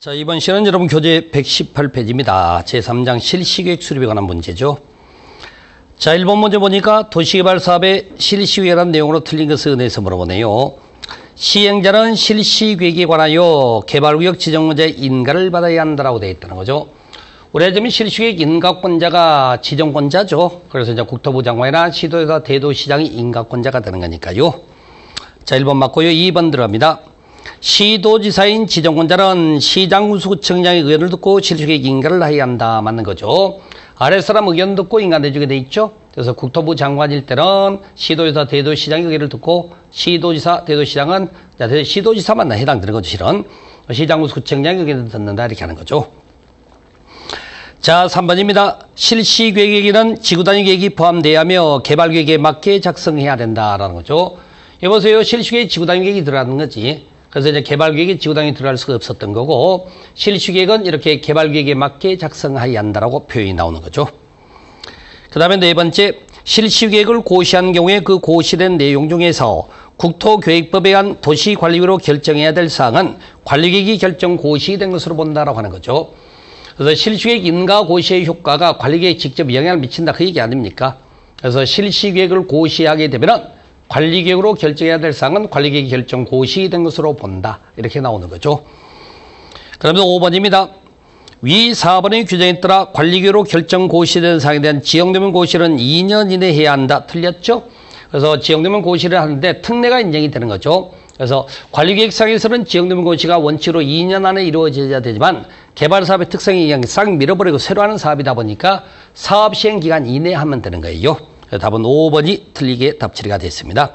자, 이번 시간은 여러분 교재 118페이지입니다. 제3장 실시계획 수립에 관한 문제죠. 자, 1번 문제 보니까 도시개발 사업의 실시계획이라는 내용으로 틀린 것에 의해서 물어보네요. 시행자는 실시계획에 관하여 개발구역 지정문제의 인가를 받아야 한다라고 되어 있다는 거죠. 우리가 지금 실시계획 인가권자가 지정권자죠. 그래서 이제 국토부 장관이나 시도에서 대도시장이 인가권자가 되는 거니까요. 자, 1번 맞고요. 2번 들어갑니다. 시도지사인 지정권자는 시장군수구청장의 의견을 듣고 실시계획 인가를 해야 한다. 맞는 거죠. 아랫사람 의견 듣고 인가 내주게 돼 있죠. 그래서 국토부 장관일 때는 시도지사, 대도시장의 의견을 듣고 시도지사, 대도시장은 시도지사만 해당되는 거죠. 실은 시장군수구청장의 의견을 듣는다 이렇게 하는 거죠. 자, 3번입니다. 실시계획에는 지구단위 계획이 포함돼야 하며 개발계획에 맞게 작성해야 된다라는 거죠. 여보세요. 실시계획 지구단위 계획이 들어가는 거지. 그래서 이제 개발계획에 지구단위 들어갈 수가 없었던 거고, 실시계획은 이렇게 개발계획에 맞게 작성해야 한다라고 표현이 나오는 거죠. 그 다음에 네 번째, 실시계획을 고시한 경우에 그 고시된 내용 중에서 국토교획법에 의한 도시관리계획으로 결정해야 될 사항은 관리계획이 결정 고시된 것으로 본다라고 하는 거죠. 그래서 실시계획 인가 고시의 효과가 관리계획에 직접 영향을 미친다 그 얘기 아닙니까? 그래서 실시계획을 고시하게 되면은 관리계획으로 결정해야 될 사항은 관리계획 결정 고시된 것으로 본다. 이렇게 나오는 거죠. 그러면 5번입니다. 위 4번의 규정에 따라 관리계획으로 결정 고시된 사항에 대한 지역도면 고시는 2년 이내에 해야 한다. 틀렸죠? 그래서 지역도면 고시를 하는데 특례가 인정이 되는 거죠. 그래서 관리계획상에서는 지역도면 고시가 원칙으로 2년 안에 이루어져야 되지만 개발사업의 특성이 그냥 싹 밀어버리고 새로 하는 사업이다 보니까 사업 시행 기간 이내에 하면 되는 거예요. 답은 5번이 틀리게 답 처리가 됐습니다.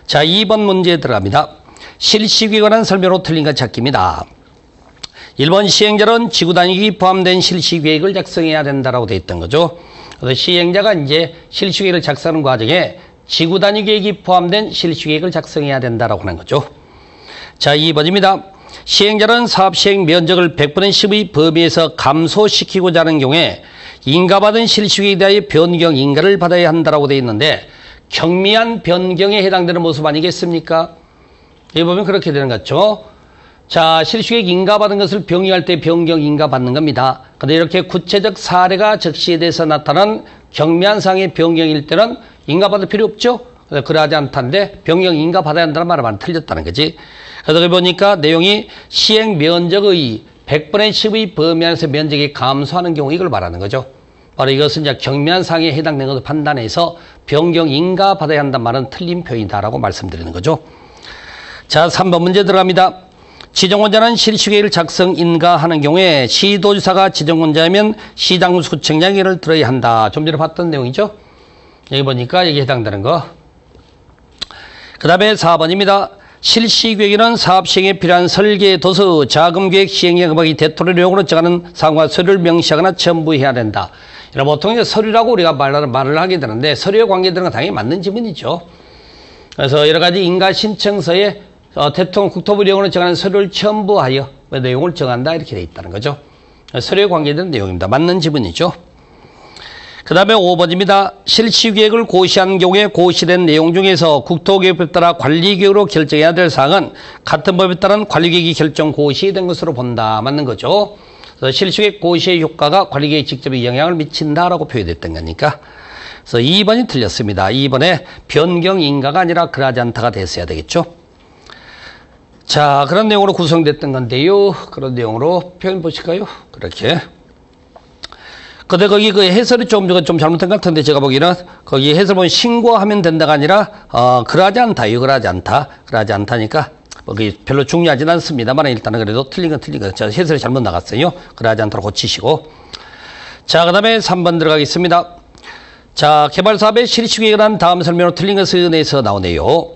자, 2번 문제에 들어갑니다. 실시계획에 관한 설명으로 틀린 것 찾기입니다. 1번 시행자는 지구단위계획이 포함된 실시계획을 작성해야 된다라고 되어 있던 거죠. 그래서 시행자가 이제 실시계획을 작성하는 과정에 지구단위계획이 포함된 실시계획을 작성해야 된다라고 하는 거죠. 자, 2번입니다. 시행자는 사업시행 면적을 100분의 10의 범위에서 감소시키고자 하는 경우에 인가받은 실시계획에 대하여 변경 인가를 받아야 한다라고 되어 있는데 경미한 변경에 해당되는 모습 아니겠습니까? 여기 보면 그렇게 되는 것 같죠. 자, 실시계획 인가받은 것을 병의할 때 변경 인가 받는 겁니다. 그런데 이렇게 구체적 사례가 적시돼서 나타난 경미한 상의 변경일 때는 인가받을 필요 없죠. 그러하지 않다는데 변경 인가 받아야 한다는 말은 틀렸다는 거지. 그래서 여기 보니까 내용이 시행 면적의 100분의 10의 범위 안에서 면적이 감소하는 경우 이걸 말하는 거죠. 바로 이것은 이제 경미한 상해에 해당되는 것을 판단해서 변경 인가 받아야 한다는 말은 틀린 표현이다라고 말씀드리는 거죠. 자, 3번 문제 들어갑니다. 지정권자는 실시계획을 작성 인가하는 경우에 시도지사가 지정권자이면 시장군수구청장의 의견을 들어야 한다. 좀 전에 봤던 내용이죠. 여기 보니까 여기 해당되는 거. 그 다음에 4번입니다. 실시계획에는 사업 시행에 필요한 설계, 도서, 자금계획, 시행령 음악이 대토론용으로 정하는 사항과 서류를 명시하거나 첨부해야 된다. 보통 이제 서류라고 우리가 말을 하게 되는데 서류에 관계되는 건 당연히 맞는 지문이죠. 그래서 여러 가지 인가 신청서에 대통령 국토부령으로 정하는 서류를 첨부하여 내용을 정한다 이렇게 돼 있다는 거죠. 서류에 관계되는 내용입니다. 맞는 지문이죠. 그 다음에 5번입니다. 실시계획을 고시한 경우에 고시된 내용 중에서 국토계획법에 따라 관리계획으로 결정해야 될 사항은 같은 법에 따른 관리계획이 결정 고시된 것으로 본다. 맞는 거죠. 그래서 실시계획 고시의 효과가 관리계획에 직접 영향을 미친다라고 표현됐던 거니까. 그래서 2번이 틀렸습니다. 2번에 변경 인가가 아니라 그러하지 않다가 됐어야 되겠죠. 자, 그런 내용으로 구성됐던 건데요. 그런 내용으로 표현 보실까요? 그렇게. 근데 거기 그 해설이 좀 잘못된 것 같은데 제가 보기에는 거기 해설 보면 신고하면 된다가 아니라 그러하지 않다. 그러하지 않다. 그러하지 않다니까 뭐 그게 별로 중요하진 않습니다만 일단은 그래도 틀린 건 틀린 거. 자, 해설이 잘못 나갔어요. 그러하지 않도록 고치시고. 자, 그다음에 3번 들어가겠습니다. 자, 개발사업의 실시계획에 관한 다음 설명으로 틀린 것에 의해서 나오네요.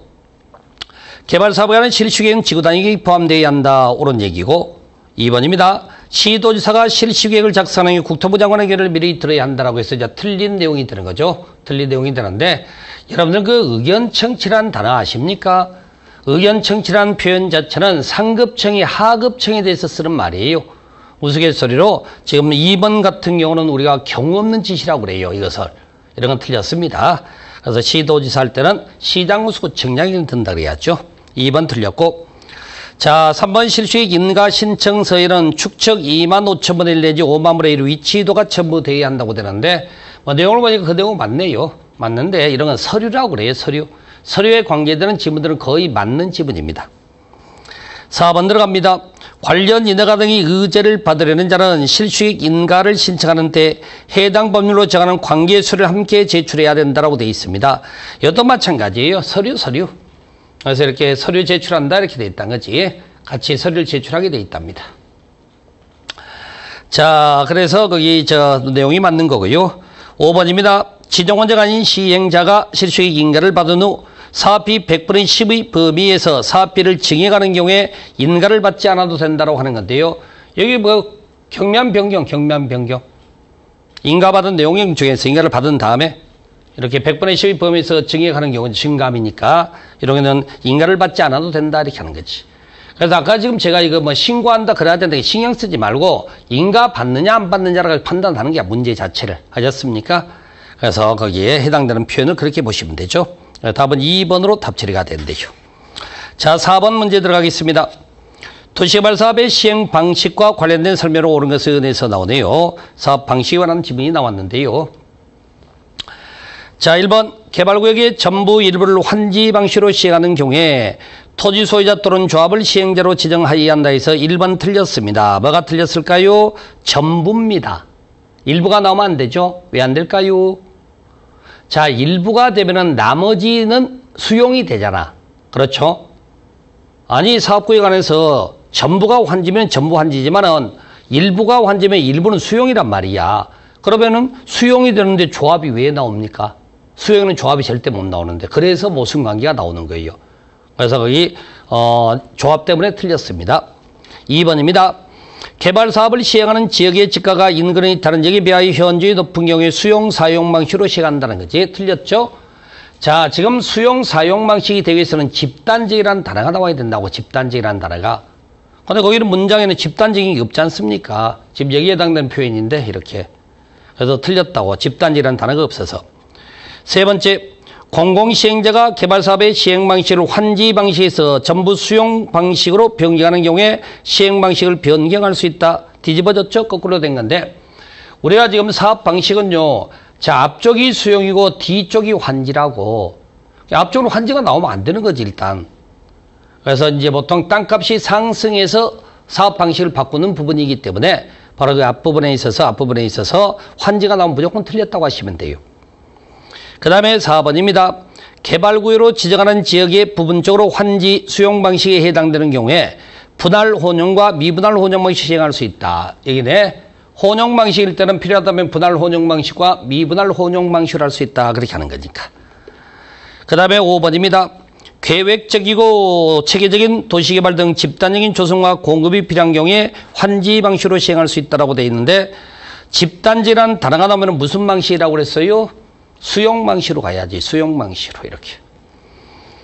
개발사업에 관한 실시계획은 지구단위계획이 포함되어야 한다. 옳은 얘기고. 2번입니다. 시도지사가 실시계획을 작성하는 게 국토부 장관의 의견을 미리 들어야 한다라고 해서 이제 틀린 내용이 되는 거죠. 틀린 내용이 되는데 여러분들 그 의견 청취란 단어 아십니까? 의견 청취란 표현 자체는 상급청이 하급청에 대해서 쓰는 말이에요. 우스갯소리로 지금 2번 같은 경우는 우리가 경우 없는 짓이라고 그래요. 이것을. 이런 건 틀렸습니다. 그래서 시도지사 할 때는 시장군수구청장이 든다 그래야죠. 2번 틀렸고. 자, 3번 실수익 인가 신청서에는 축척 25,000분의 1 내지 5만분의 1 위치도가 첨부되어야 한다고 되는데, 뭐 내용을 보니까 그 내용 맞네요. 맞는데 이런 건 서류라고 그래요. 서류에 관계되는 지문들은 거의 맞는 지문입니다. 4번 들어갑니다. 관련 인허가 등의 의제를 받으려는 자는 실수익 인가를 신청하는 때 해당 법률로 정하는 관계 서류를 함께 제출해야 된다고 되어 있습니다. 이것도 마찬가지예요. 서류. 그래서 이렇게 서류 제출한다 이렇게 되어 있다는 거지. 같이 서류를 제출하게 되어 있답니다. 자, 그래서 거기 내용이 맞는 거고요. 5번입니다. 지정원자가 아닌 시행자가 실수익 인가를 받은 후 사업비 100분의 10의 범위에서 사업비를 증액하는 경우에 인가를 받지 않아도 된다고 하는 건데요. 여기 뭐 경면 변경. 인가 받은 내용 중에서 인가를 받은 다음에 이렇게 100분의 10의 범위에서 증액하는 경우는 증감이니까 이런 경우는 인가를 받지 않아도 된다 이렇게 하는 거지. 그래서 아까 지금 제가 이거 뭐 신고한다 그래야 된다 신경 쓰지 말고 인가 받느냐 안 받느냐를 판단하는 게 문제 자체를 하셨습니까? 그래서 거기에 해당되는 표현을 그렇게 보시면 되죠. 답은 2번으로 답 처리가 된대요. 자, 4번 문제 들어가겠습니다. 도시개발 사업의 시행 방식과 관련된 설명을 옳은 것에 의해서 나오네요. 사업 방식에 관한 지문이 나왔는데요. 자, 1번 개발구역의 전부 일부를 환지 방식으로 시행하는 경우에 토지 소유자 또는 조합을 시행자로 지정하여야 한다 해서 1번 틀렸습니다. 뭐가 틀렸을까요? 전부입니다. 일부가 나오면 안 되죠? 왜 안 될까요? 자, 일부가 되면은 나머지는 수용이 되잖아. 그렇죠? 아니, 사업구역 안에서 전부가 환지면 전부 환지지만은 일부가 환지면 일부는 수용이란 말이야. 그러면은 수용이 되는데 조합이 왜 나옵니까? 수용은 조합이 절대 못 나오는데. 그래서 모순관계가 나오는 거예요. 그래서 거기 조합 때문에 틀렸습니다. 2번입니다. 개발 사업을 시행하는 지역의 지가가 인근의 다른 지역에 비하여 현저히 높은 경우에 수용 사용 방식으로 시행한다는 거지. 틀렸죠? 자, 지금 수용 사용 방식이 되기 위해서는 집단지이라는 단어가 나와야 된다고. 집단지이라는 단어가. 근데 거기는 문장에는 집단적인 게 없지 않습니까? 지금 여기에 해당되는 표현인데 이렇게. 그래서 틀렸다고. 집단지라는 단어가 없어서. 세 번째, 공공시행자가 개발사업의 시행방식을 환지 방식에서 전부 수용 방식으로 변경하는 경우에 시행방식을 변경할 수 있다. 뒤집어졌죠? 거꾸로 된 건데 우리가 지금 사업 방식은요. 자, 앞쪽이 수용이고 뒤쪽이 환지라고. 앞쪽으로 환지가 나오면 안 되는 거지 일단. 그래서 이제 보통 땅값이 상승해서 사업 방식을 바꾸는 부분이기 때문에 바로 그 앞부분에 있어서 환지가 나오면 무조건 틀렸다고 하시면 돼요. 그 다음에 4번입니다. 개발구역으로 지정하는 지역의 부분적으로 환지 수용 방식에 해당되는 경우에 분할 혼용과 미분할 혼용 방식을 시행할 수 있다. 여기네. 혼용 방식일 때는 필요하다면 분할 혼용 방식과 미분할 혼용 방식을 할 수 있다. 그렇게 하는 거니까. 그 다음에 5번입니다. 계획적이고 체계적인 도시개발 등 집단적인 조성과 공급이 필요한 경우에 환지 방식으로 시행할 수 있다고 되어 있는데 집단지라는 단어가 나오면 무슨 방식이라고 그랬어요? 수용 방식으로 가야지. 수용 방식으로 이렇게.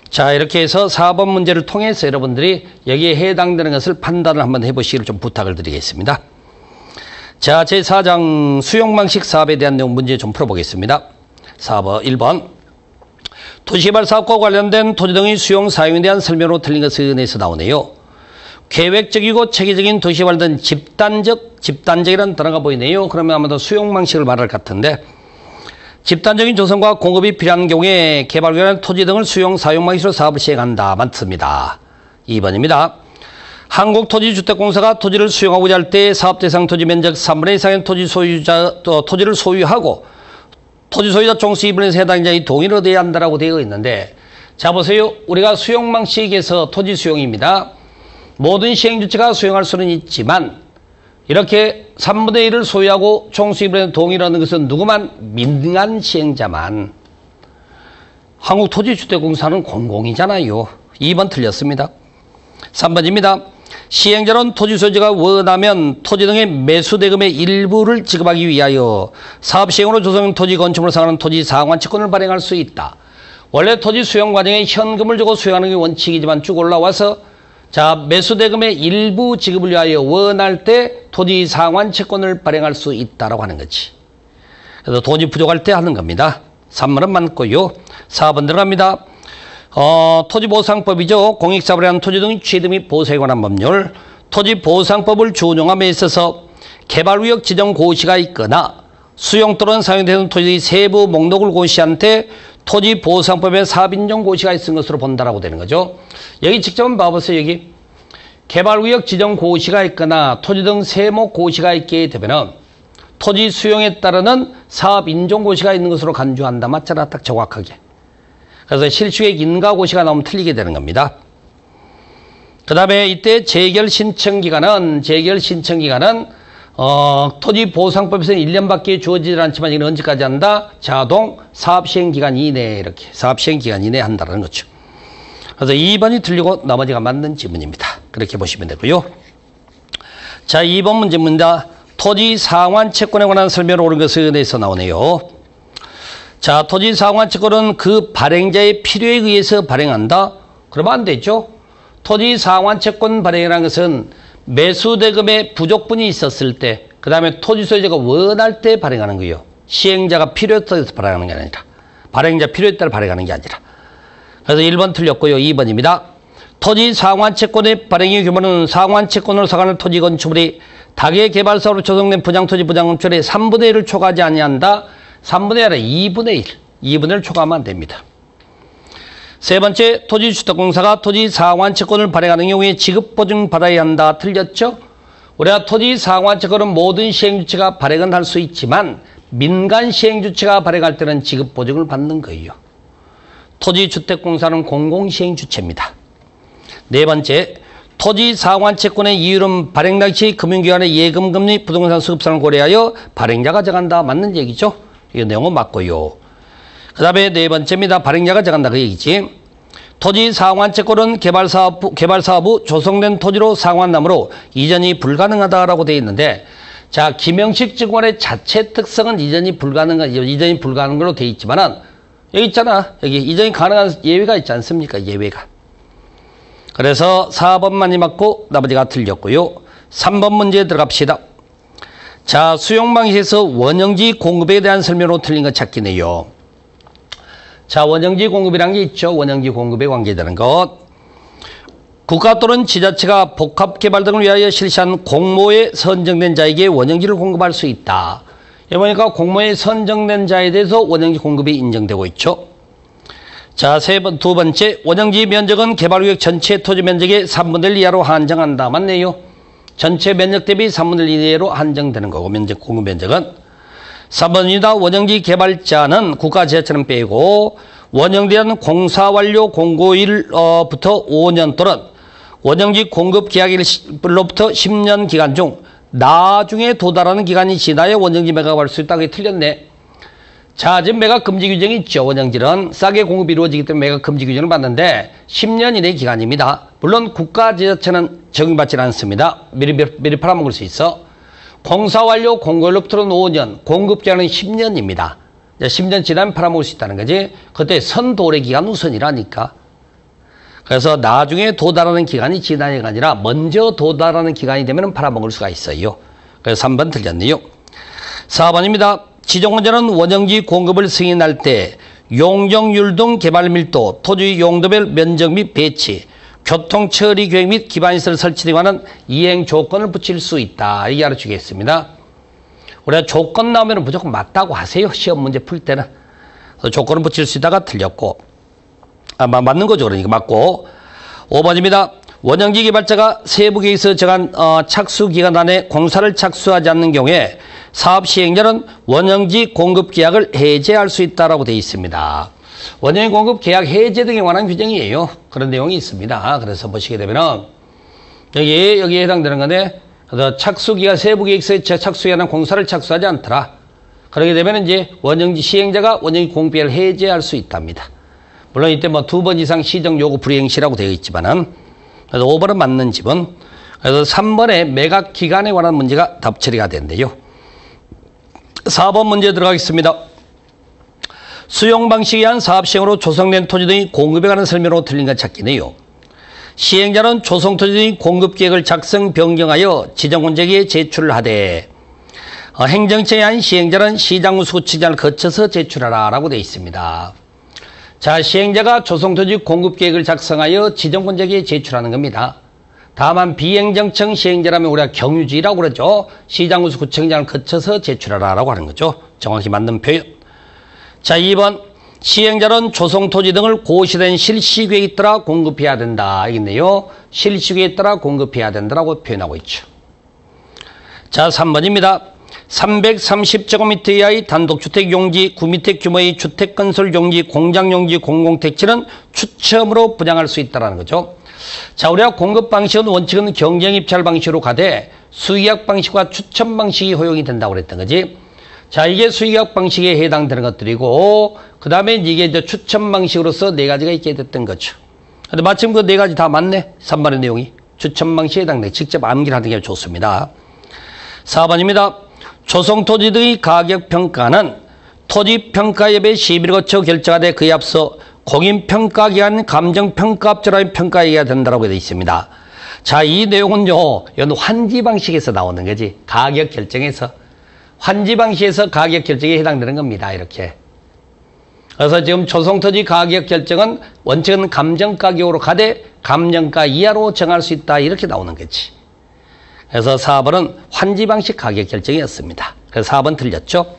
자, 이렇게 해서 4번 문제를 통해서 여러분들이 여기에 해당되는 것을 판단을 한번 해보시기를 좀 부탁을 드리겠습니다. 자, 제4장 수용 방식 사업에 대한 내용 문제 좀 풀어보겠습니다. 4번 1번 도시개발 사업과 관련된 토지 등의 수용 사용에 대한 설명으로 틀린 것에 의해서 나오네요. 계획적이고 체계적인 도시개발 등 집단적이라는 단어가 보이네요. 그러면 아마도 수용 방식을 말할 것 같은데 집단적인 조성과 공급이 필요한 경우에 개발구역의 토지 등을 수용 사용 방식으로 사업을 시행한다. 맞습니다. 2번입니다. 한국토지주택공사가 토지를 수용하고자 할 때 사업 대상 토지 면적 3분의 2상의 토지를 소유하고 토지 소유자 총수 2분의 1 해당자의 동의를 얻어야 한다고 되어 있는데 자 보세요. 우리가 수용 방식에서 토지 수용입니다. 모든 시행주체가 수용할 수는 있지만 이렇게 3분의 1을 소유하고 총수 2분의 1 동의를 얻는 것은 누구만? 민간 시행자만. 한국토지주택공사는 공공이잖아요. 2번 틀렸습니다. 3번입니다. 시행자는 토지 소유자가 원하면 토지 등의 매수 대금의 일부를 지급하기 위하여 사업 시행으로 조성 토지 건축물을 상하는 토지 상환채권을 발행할 수 있다. 원래 토지 수용 과정에 현금을 주고 수용하는 게 원칙이지만 쭉 올라와서 자, 매수 대금의 일부 지급을 위하여 원할 때 토지 상환 채권을 발행할 수 있다라고 하는 거지. 그래서 돈이 부족할 때 하는 겁니다. 3번은 맞고요. 4번 들어갑니다. 토지보상법이죠. 공익사업을 하는 토지 등 취득 및 보수에 관한 법률. 토지보상법을 준용함에 있어서 개발구역 지정 고시가 있거나 수용 또는 사용되는 토지의 세부 목록을 고시한 때 토지보상법에 사업인정 고시가 있은 것으로 본다라고 되는 거죠. 여기 직접 한번 봐보세요. 여기 개발구역 지정 고시가 있거나 토지 등 세목 고시가 있게 되면은 토지 수용에 따르는 사업인정 고시가 있는 것으로 간주한다. 맞잖아. 딱 정확하게. 그래서 실수액 인가 고시가 나오면 틀리게 되는 겁니다. 그 다음에 이때 재결 신청 기간은 토지보상법에서는 1년밖에 주어지지 않지만 이건 언제까지 한다? 자동 사업시행기간 이내에 이렇게 사업시행기간 이내에 한다는 거죠. 그래서 2번이 틀리고 나머지가 맞는 지문입니다. 그렇게 보시면 되고요. 자, 2번 문제입니다. 토지 상환 채권에 관한 설명을 옳은 것에 대해서 나오네요. 자, 토지 상환 채권은 그 발행자의 필요에 의해서 발행한다? 그러면 안 되죠. 토지 상환 채권 발행이라는 것은 매수 대금의 부족분이 있었을 때, 그 다음에 토지 소유자가 원할 때 발행하는 거예요. 시행자가 필요에 따라서 발행하는 게 아니라, 발행자 필요에 따라 발행하는 게 아니라. 그래서 1번 틀렸고요. 2번입니다. 토지 상환 채권의 발행의 규모는 상환 채권으로 상환할 토지 건축물이 다개 개발사업으로 조성된 분양토지 분양금액의 3분의 1을 초과하지 아니한다. 3분의 1 아니라 2분의 1. 2분의 1을 초과하면 안 됩니다. 세 번째, 토지주택공사가 토지 상환 채권을 발행하는 경우에 지급보증 받아야 한다. 틀렸죠? 우리가 토지 상환 채권은 모든 시행주체가 발행은 할 수 있지만 민간 시행주체가 발행할 때는 지급보증을 받는 거예요. 토지주택공사는 공공시행주체입니다. 네 번째, 토지 상환 채권의 이율은 발행 당시 금융기관의 예금금리 부동산 수급상을 고려하여 발행자가 정한다. 맞는 얘기죠? 이 내용은 맞고요. 그 다음에 네 번째입니다. 발행자가 정한다. 그 얘기지. 토지 상환 채권은 개발사업 후 조성된 토지로 상환하므로 이전이 불가능하다라고 되어 있는데, 자, 김영식 증권의 자체 특성은 이전이 불가능한 걸로 되어 있지만은, 여기 있잖아. 여기 이전이 가능한 예외가 있지 않습니까? 예외가. 그래서 4번만이 맞고 나머지가 틀렸고요. 3번 문제에 들어갑시다. 자, 수용 방식에서 원형지 공급에 대한 설명으로 틀린 것 찾기네요. 자, 원형지 공급이라는 게 있죠. 원형지 공급에 관계되는 것. 국가 또는 지자체가 복합개발 등을 위하여 실시한 공모에 선정된 자에게 원형지를 공급할 수 있다. 여기 보니까 공모에 선정된 자에 대해서 원형지 공급이 인정되고 있죠. 자, 두 번째, 원형지 면적은 개발구역 전체 토지 면적의 3분의 1 이하로 한정한다. 맞네요. 전체 면적 대비 3분의 1 이하로 한정되는 거고, 공급 면적은. 3번입니다. 원형지 개발자는 국가 지자체는 빼고 원형지한 공사 완료 공고일부터 5년 또는 원형지 공급 계약일로부터 10년 기간 중 나중에 도달하는 기간이 지나야 원형지 매각할 수 있다. 그게 틀렸네. 자, 지금 매각 금지 규정이 있죠. 원형지는 싸게 공급이 이루어지기 때문에 매각 금지 규정을 받는데 10년 이내 기간입니다. 물론 국가 지자체는 적용받지는 않습니다. 미리 팔아먹을 수 있어. 공사 완료 공고일로부터는 5년, 공급 기간은 10년입니다. 10년 지나면 팔아먹을 수 있다는 거지. 그때 선도래 기간 우선이라니까. 그래서 나중에 도달하는 기간이 지나야가 아니라 먼저 도달하는 기간이 되면 팔아먹을 수가 있어요. 그래서 3번 틀렸네요. 4번입니다. 지정원자는 원형지 공급을 승인할 때 용적률 등 개발 밀도, 토지 용도별 면적 및 배치, 교통 처리 계획 및 기반시설 설치 등에 관한 이행 조건을 붙일 수 있다. 이게 알아주겠습니다. 우리가 조건 나오면 무조건 맞다고 하세요. 시험 문제 풀 때는. 조건을 붙일 수 있다가 틀렸고. 맞는 거죠. 그러니까 맞고. 5번입니다. 원형지 개발자가 세부계획에서 정한 착수기간 안에 공사를 착수하지 않는 경우에 사업 시행자는 원형지 공급 계약을 해제할 수 있다라고 되어 있습니다. 원형지 공급 계약 해제 등에 관한 규정이에요. 그런 내용이 있습니다. 그래서 보시게 되면은 여기에 해당되는 건데, 착수기간 세부계획서에 착수기간은 공사를 착수하지 않더라. 그러게 되면 이제 원형지 시행자가 원형지 공급 계약을 해제할 수 있답니다. 물론 이때 뭐 2번 이상 시정 요구 불이행 시라고 되어 있지만은, 그래서 5번은 맞는 지분. 그래서 3번에 매각 기간에 관한 문제가 답 처리가 된대요. 4번 문제 들어가겠습니다. 수용 방식에 의한 사업 시행으로 조성된 토지 등의 공급에 관한 설명으로 틀린 것 찾기네요. 시행자는 조성 토지 등의 공급 계획을 작성 변경하여 지정원장에게 제출을 하되, 행정처에 한 시행자는 시장군수 지장을 거쳐서 제출하라 라고 되어 있습니다. 자, 시행자가 조성토지 공급계획을 작성하여 지정권자에게 제출하는 겁니다. 다만 비행정청 시행자라면 우리가 경유지라고 그러죠. 시장군수 구청장을 거쳐서 제출하라라고 하는 거죠. 정확히 맞는 표현. 자, 2번 시행자는 조성토지 등을 고시된 실시계획에 따라 공급해야 된다. 이겠네요. 실시계획에 따라 공급해야 된다라고 표현하고 있죠. 자, 3번입니다. 330제곱미터 이하의 단독주택 용지, 구미택 규모의 주택건설 용지, 공장 용지, 공공택지는 추첨으로 분양할 수 있다는 거죠. 자, 우리가 공급 방식은 원칙은 경쟁 입찰 방식으로 가되 수의학 방식과 추첨 방식이 허용이 된다고 그랬던 거지. 자, 이게 수의학 방식에 해당되는 것들이고, 그 다음에 이게 이제 추첨 방식으로서 네 가지가 있게 됐던 거죠. 근데 마침 그 네 가지 다 맞네. 3번의 내용이. 추첨 방식에 해당돼. 직접 암기를 하는 게 좋습니다. 4번입니다. 조성토지 등의 가격평가는 토지평가협의 시비를 거쳐 결정하되 그에 앞서 공인평가기관 감정평가업체라는 평가해야 된다고 되어 있습니다. 자, 이 내용은요, 이건 환지 방식에서 나오는 거지. 가격 결정에서. 환지 방식에서 가격 결정에 해당되는 겁니다. 이렇게. 그래서 지금 조성토지 가격 결정은 원칙은 감정가격으로 가되 감정가 이하로 정할 수 있다. 이렇게 나오는 거지. 그래서 4번은 환지 방식 가격 결정이었습니다. 그래서 4번 틀렸죠.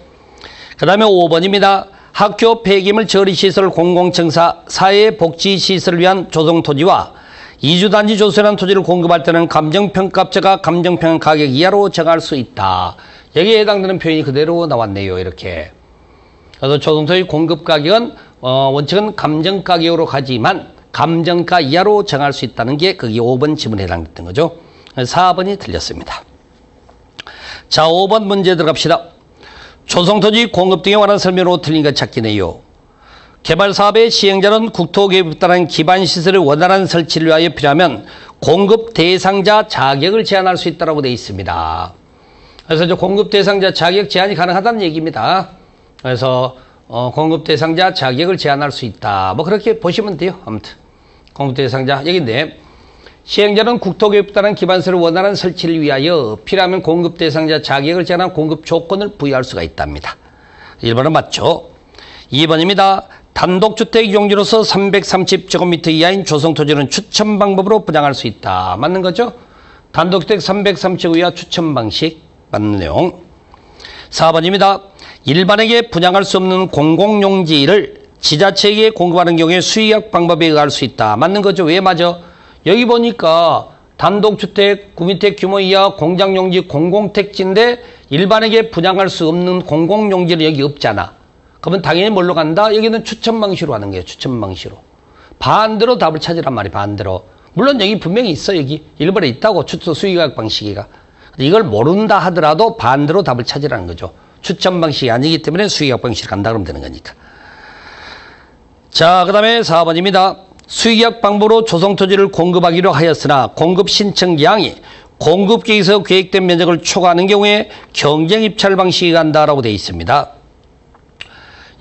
그 다음에 5번입니다. 학교 폐기물 처리시설 공공청사 사회복지시설을 위한 조성토지와 이주단지 조성한 토지를 공급할 때는 감정평가업체가 감정평가 가격 이하로 정할 수 있다. 여기에 해당되는 표현이 그대로 나왔네요. 이렇게. 그래서 조성토지 공급 가격은 원칙은 감정가격으로 가지만 감정가 이하로 정할 수 있다는 게 거기 5번 지문에 해당됐던 거죠. 4번이 틀렸습니다. 자, 5번 문제 들어갑시다. 조성토지 공급 등에 관한 설명으로 틀린 것 찾기네요. 개발사업의 시행자는 국토개발에 따른 기반시설의 원활한 설치를 위하여 필요하면 공급 대상자 자격을 제한할 수 있다고 되어 있습니다. 그래서 이제 공급 대상자 자격 제한이 가능하다는 얘기입니다. 그래서 공급 대상자 자격을 제한할 수 있다. 뭐 그렇게 보시면 돼요. 아무튼 공급 대상자 여기인데 시행자는 국토교육에 따른 기반시설의 원활한 설치를 위하여 필요하면 공급 대상자 자격을 제한한 공급 조건을 부여할 수가 있답니다. 1번은 맞죠. 2번입니다. 단독주택 용지로서 330제곱미터 이하인 조성토지는 추첨 방법으로 분양할 수 있다. 맞는 거죠? 단독주택 330 이하 추첨 방식 맞는 내용. 4번입니다. 일반에게 분양할 수 없는 공공용지를 지자체에게 공급하는 경우에 수의학 방법에 의할 수 있다. 맞는 거죠? 왜 맞아? 여기 보니까 단독주택, 구미택 규모 이하 공장용지, 공공택지인데 일반에게 분양할 수 없는 공공용지는 여기 없잖아. 그러면 당연히 뭘로 간다? 여기는 추첨 방식으로 하는 거예요. 추첨 방식으로. 반대로 답을 찾으란 말이에요. 반대로. 물론 여기 분명히 있어. 여기 1번에 있다고. 추첨 수의학 방식이가. 이걸 모른다 하더라도 반대로 답을 찾으라는 거죠. 추첨 방식이 아니기 때문에 수의학 방식으로 간다 그러면 되는 거니까. 자, 그 다음에 4번입니다. 수의학 방법으로 조성토지를 공급하기로 하였으나 공급 신청 기한이 공급계획에서 계획된 면적을 초과하는 경우에 경쟁 입찰 방식이 간다라고 되어 있습니다.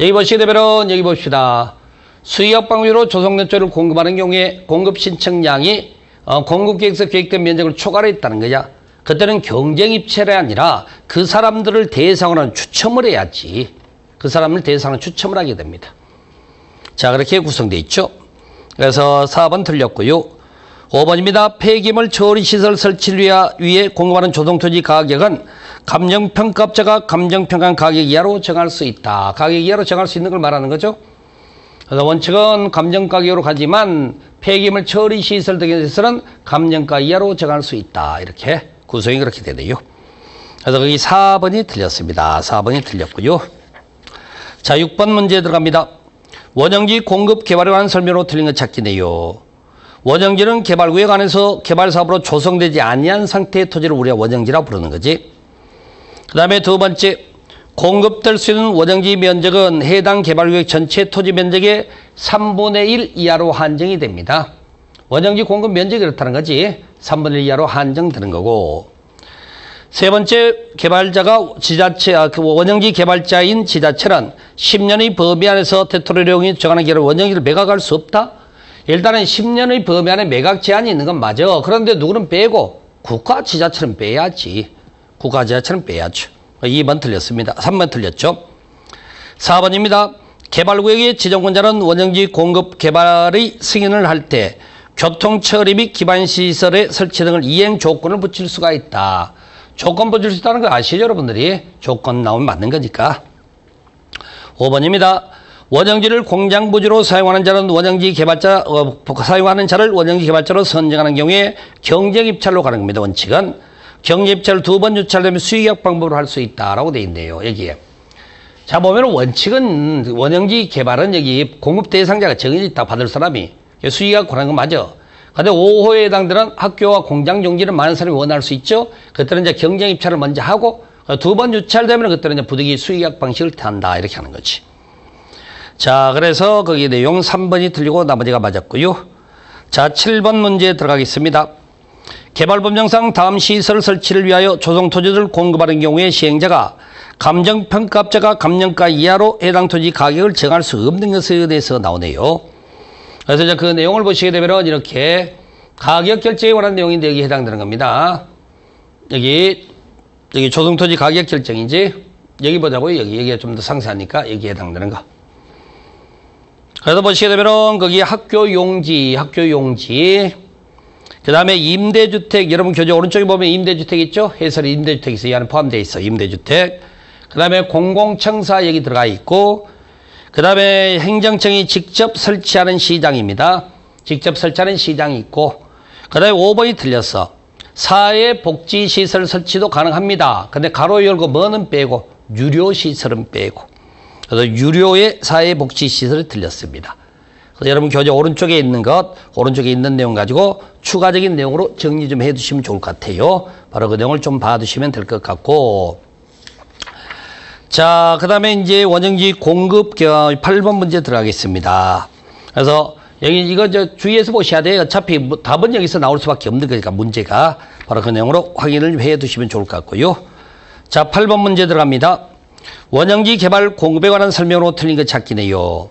여기 보시게 되면은 여기 봅시다. 수의학 방법으로 조성토지를 공급하는 경우에 공급 신청량이 공급계획에서 계획된 면적을 초과를 했다는 거야. 그때는 경쟁 입찰이 아니라 그 사람들을 대상으로 추첨을 해야지. 그 사람을 대상으로 추첨을 하게 됩니다. 자, 그렇게 구성되어 있죠. 그래서 4번 틀렸고요. 5번입니다. 폐기물 처리시설 설치를 위해 공급하는 조성토지 가격은 감정평가업체가 감정평가한 가격 이하로 정할 수 있다. 가격 이하로 정할 수 있는 걸 말하는 거죠. 그래서 원칙은 감정가격으로 가지만 폐기물 처리시설 등에 대해서는 감정가 이하로 정할 수 있다. 이렇게 구성이 그렇게 되네요. 그래서 거기 4번이 틀렸습니다. 4번이 틀렸고요. 자, 6번 문제 들어갑니다. 원형지 공급 개발에 관한 설명으로 틀린 것 찾기네요. 원형지는 개발구역 안에서 개발사업으로 조성되지 아니한 상태의 토지를 우리가 원형지라고 부르는 거지. 그 다음에 두 번째, 공급될 수 있는 원형지 면적은 해당 개발구역 전체 토지 면적의 3분의 1 이하로 한정이 됩니다. 원형지 공급 면적이 그렇다는 거지. 3분의 1 이하로 한정되는 거고. 세 번째, 개발자가 원형지 개발자인 지자체는 10년의 범위 안에서 대토령이 정하는 결과 원형지를 매각할 수 없다? 일단은 10년의 범위 안에 매각 제한이 있는 건 맞아. 그런데 누구는 빼고 국가 지자체는 빼야지. 국가 지자체는 빼야죠. 2번 틀렸습니다. 3번 틀렸죠. 4번입니다. 개발구역의 지정권자는 원형지 공급 개발의 승인을 할 때 교통처리 및 기반시설의 설치 등을 이행 조건을 붙일 수가 있다. 조건 붙일 수 있다는 거 아시죠, 여러분들이? 조건 나오면 맞는 거니까. 5번입니다. 원형지를 공장 부지로 사용하는 자는 사용하는 자를 원형지 개발자로 선정하는 경우에 경쟁 입찰로 가는 겁니다. 원칙은 경쟁 입찰을 2번 유찰되면 수익약 방법으로 할 수 있다라고 돼 있네요. 여기에. 자, 보면 원칙은 원형지 개발은 여기 공급 대상자가 정해져 있다. 받을 사람이. 수익약 권하는 건 맞아. 근데 5호에 해당되는 학교와 공장 용지를 많은 사람이 원할 수 있죠. 그때는 이제 경쟁 입찰을 먼저 하고 2번 유찰되면 그때는 이제 부득이 수익약 방식을 탄다. 이렇게 하는 거지. 자, 그래서 거기 내용 3번이 틀리고 나머지가 맞았고요. 자, 7번 문제 들어가겠습니다. 개발법령상 다음 시설 설치를 위하여 조성토지를 공급하는 경우에 시행자가 감정평가업자가 감정가 이하로 해당 토지 가격을 정할 수 없는 것에 대해서 나오네요. 그래서 이제 그 내용을 보시게 되면 이렇게 가격 결정에 관한 내용인데 여기 해당되는 겁니다. 여기 조성토지 가격 결정이지. 여기 보자고요. 여기가 좀 더 상세하니까 여기에 해당되는 거. 그래서 보시게 되면은 거기 학교 용지, 그 다음에 임대주택, 여러분 교재 오른쪽에 보면 임대주택 있죠? 해설이 임대주택이 있어. 이 안에 포함되어 있어. 임대주택. 그 다음에 공공청사 여기 들어가 있고, 그 다음에 행정청이 직접 설치하는 시장입니다. 직접 설치하는 시장이 있고, 그 다음에 5번이 틀렸어. 사회복지시설 설치도 가능합니다. 근데 가로 열고 뭐는 빼고, 유료시설은 빼고. 그래서 유료의 사회복지시설이 틀렸습니다. 그래서 여러분 교재 오른쪽에 있는 오른쪽에 있는 내용 가지고 추가적인 내용으로 정리 좀 해두시면 좋을 것 같아요. 바로 그 내용을 좀 봐두시면 될 것 같고. 자, 그 다음에 이제 원형지 공급 8번 문제 들어가겠습니다. 그래서 여기 이거 주의해서 보셔야 돼요. 어차피 뭐 답은 여기서 나올 수밖에 없는 거니까 문제가 바로 그 내용으로 확인을 해 두시면 좋을 것 같고요. 자, 8번 문제 들어갑니다. 원형지 개발 공급에 관한 설명으로 틀린 것 찾기네요.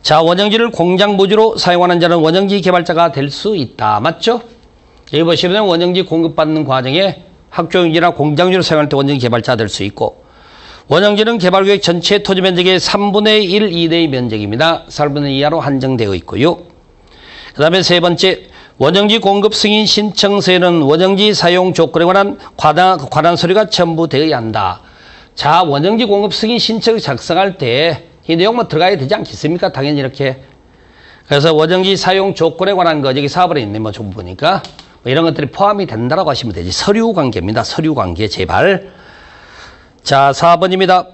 자, 원형지를 공장 부지로 사용하는 자는 원형지 개발자가 될 수 있다. 맞죠? 여기 보시면 원형지 공급받는 과정에 학교용지나 공장지로 사용할 때 원형지 개발자가 될 수 있고, 원형지는 개발구역 전체 토지 면적의 3분의 1 이내의 면적입니다. 4분의 2 이하로 한정되어 있고요. 그 다음에 세 번째, 원형지 공급 승인 신청서에는 원형지 사용 조건에 관한 관한 서류가 첨부되어야 한다. 자, 원형지 공급 승인 신청을 작성할 때 이 내용만 들어가야 되지 않겠습니까? 당연히 이렇게. 그래서 원형지 사용 조건에 관한 거 여기 4번에 있네. 뭐 좀 보니까 뭐 이런 것들이 포함이 된다라고 하시면 되지. 서류 관계입니다. 서류 관계 제발. 자, 4번입니다.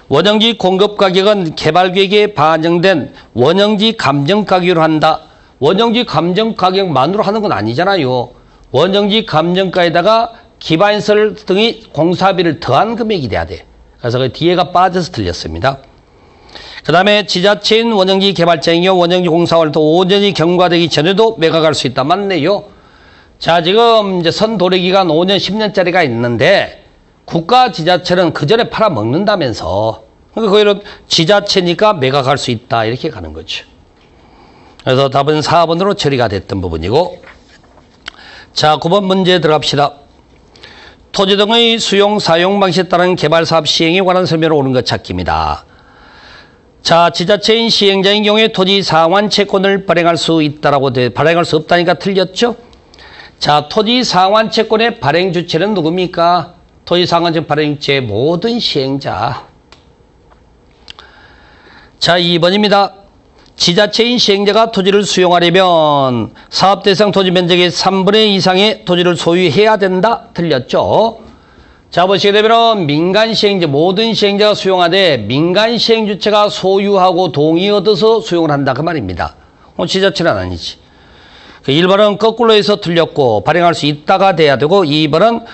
원형지 공급 가격은 개발계획에 반영된 원형지 감정 가격으로 한다. 원형지 감정 가격만으로 하는 건 아니잖아요. 원형지 감정가에다가 기반시설 등의 공사비를 더한 금액이 돼야 돼. 그래서 그 뒤에가 빠져서 틀렸습니다. 그 다음에 지자체인 원형지 개발자인 경우 원형지 공사활동 5년이 경과되기 전에도 매각할 수 있다. 맞네요. 자, 지금 이제 선도래기간 5년, 10년짜리가 있는데 국가 지자체는 그 전에 팔아먹는다면서. 그러니까 거기는 지자체니까 매각할 수 있다. 이렇게 가는 거죠. 그래서 답은 4번으로 처리가 됐던 부분이고. 자, 9번 문제 들어갑시다. 토지 등의 수용, 사용 방식에 따른 개발사업 시행에 관한 설명을 옳은 것 찾기입니다. 자, 지자체인 시행자인 경우에 토지 상환 채권을 발행할 수 있다라고 발행할 수 없다니까 틀렸죠? 자, 토지 상환 채권의 발행 주체는 누굽니까? 토지 상환 채권 발행 주체 모든 시행자. 자, 2번입니다. 지자체인 시행자가 토지를 수용하려면 사업 대상 토지 면적의 3분의 2 이상의 토지를 소유해야 된다. 틀렸죠? 자, 보시게 되면 민간 시행자, 모든 시행자가 수용하되 민간 시행주체가 소유하고 동의 얻어서 수용을 한다. 그 말입니다. 지자체는 아니지. 1번은 거꾸로 해서 틀렸고 발행할 수 있다가 돼야 되고 2번은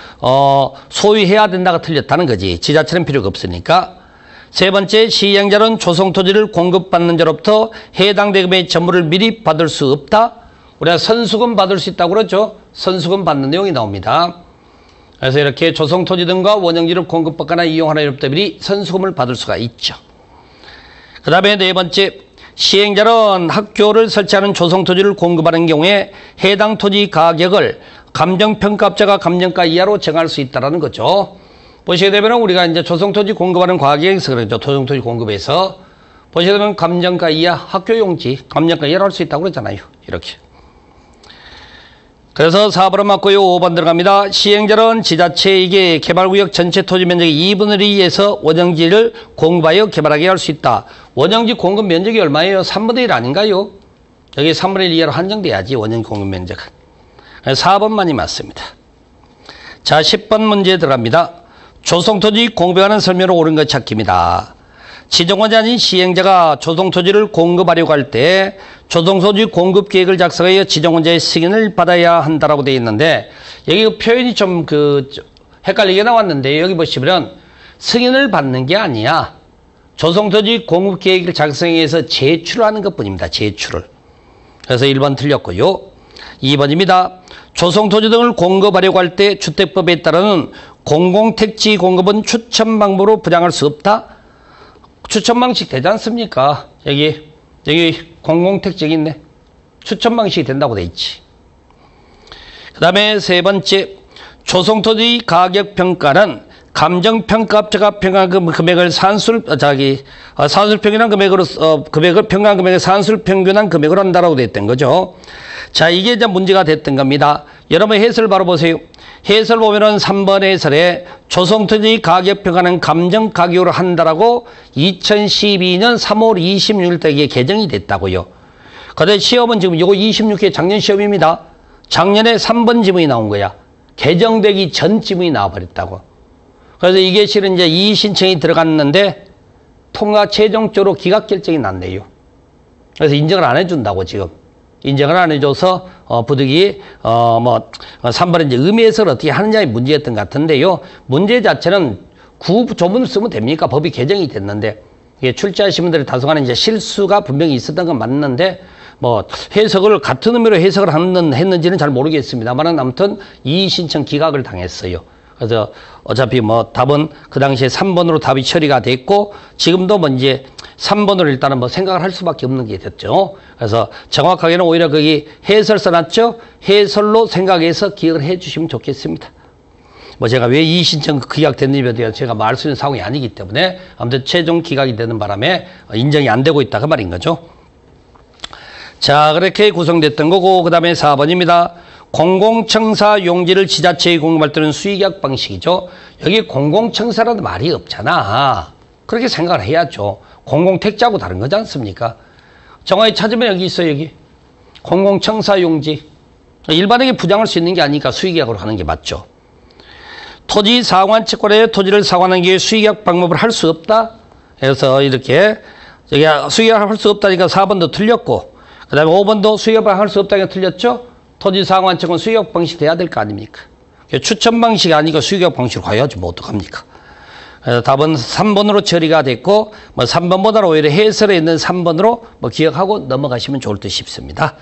소유해야 된다가 틀렸다는 거지. 지자체는 필요가 없으니까. 세 번째, 시행자는 조성토지를 공급받는 자로부터 해당 대금의 전부를 미리 받을 수 없다. 우리가 선수금 받을 수 있다고 그러죠. 선수금 받는 내용이 나옵니다. 그래서 이렇게 조성토지 등과 원형지를 공급받거나 이용하는 자로부터 미리 선수금을 받을 수가 있죠. 그 다음에 네 번째, 시행자는 학교를 설치하는 조성토지를 공급하는 경우에 해당 토지 가격을 감정평가업자가 감정가 이하로 정할 수 있다는 거죠. 보시게 되면 우리가 이제 조성토지 공급하는 과정에서 그러죠. 조성토지 공급에서 보시면 감정가 이하 학교용지, 감정가 이하로 할 수 있다고 그러잖아요. 이렇게. 그래서 4번은 맞고요. 5번 들어갑니다. 시행자는 지자체에게 개발구역 전체 토지 면적의 2분의 2에서 원형지를 공급하여 개발하게 할 수 있다. 원형지 공급 면적이 얼마예요? 3분의 1 아닌가요? 여기 3분의 1 이하로 한정돼야지, 원형 공급 면적은. 4번만이 맞습니다. 자, 10번 문제 들어갑니다. 조성토지 공급에 관한 설명으로 옳은 것 찾기입니다. 지정원이 아닌 시행자가 조성토지를 공급하려고 할 때 조성토지 공급 계획을 작성하여 지정원자의 승인을 받아야 한다라고 되어 있는데, 여기 표현이 좀 헷갈리게 나왔는데, 여기 보시면 승인을 받는 게 아니야. 조성토지 공급 계획을 작성해서 제출하는 것 뿐입니다. 제출을. 그래서 1번 틀렸고요. 2번입니다. 조성토지 등을 공급하려고 할 때 주택법에 따르는 공공택지 공급은 추천 방법으로 부양할 수 없다. 추천 방식 되지 않습니까? 여기 공공택지 있네. 추천 방식이 된다고 돼 있지. 그 다음에 세 번째, 조성토지 가격평가는 감정평가업체가 평가한 금액을 산술평균한 금액으로, 금액을 평가한 금액을 산술평균한 금액으로 한다라고 돼 있던 거죠. 자, 이게 이제 문제가 됐던 겁니다. 여러분 해설 바로 보세요. 해설 보면은 3번 해설에 조성토지 가격평가는 감정가격으로 한다라고 2012년 3월 26일 때 이게 개정이 됐다고요. 그런데 시험은 지금 이거 26회 작년 시험입니다. 작년에 3번 지문이 나온 거야. 개정되기 전 지문이 나와버렸다고. 그래서 이게 실은 이제 이의 신청이 들어갔는데 통과 최종적으로 기각 결정이 났네요. 그래서 인정을 안 해준다고 지금. 인정을 안 해줘서 부득이 3번에 이제 의미 해석을 어떻게 하느냐의 문제였던 것 같은데요. 문제 자체는 구조문을 쓰면 됩니까? 법이 개정이 됐는데 이게 출제하신 분들의 다소간에 이제 실수가 분명히 있었던 건 맞는데 해석을 같은 의미로 해석을 했는지는 잘 모르겠습니다만 아무튼 이의 신청 기각을 당했어요. 그래서 어차피 답은 그 당시에 3번으로 답이 처리가 됐고 지금도 이제 3번으로 일단은 생각을 할 수밖에 없는 게 됐죠. 그래서 정확하게는 오히려 거기 해설 써놨죠. 해설로 생각해서 기억을 해 주시면 좋겠습니다. 제가 왜 이 신청 기각됐는지에 대해서 제가 말할 수 있는 상황이 아니기 때문에 아무튼 최종 기각이 되는 바람에 인정이 안 되고 있다 그 말인 거죠. 자, 그렇게 구성됐던 거고 그 다음에 4번입니다. 공공청사 용지를 지자체에 공급할 때는 수의계약 방식이죠. 여기 공공청사라는 말이 없잖아. 그렇게 생각을 해야죠. 공공택지하고 다른 거지 않습니까? 정확히 찾으면 여기 있어요. 여기 공공청사 용지. 일반에게 부양할 수 있는 게 아니니까 수의계약으로 하는 게 맞죠. 토지 상환 채권에 토지를 상환하는 게 수의계약 방법을 할 수 없다. 그래서 이렇게 수의계약을 할 수 없다니까 4번도 틀렸고 그 다음에 5번도 수의계약 할 수 없다니까 틀렸죠. 토지 상환 채권 수의계약 방식 돼야 될 거 아닙니까? 추천 방식이 아니고 수의계약 방식으로 가야지 어떡합니까? 그래서 답은 3번으로 처리가 됐고 3번보다는 오히려 해설에 있는 3번으로 기억하고 넘어가시면 좋을 듯 싶습니다.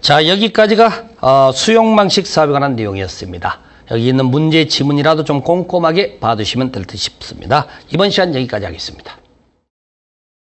자, 여기까지가 수용 방식 사업에 관한 내용이었습니다. 여기 있는 문제 지문이라도 좀 꼼꼼하게 봐두시면 될 듯 싶습니다. 이번 시간 여기까지 하겠습니다.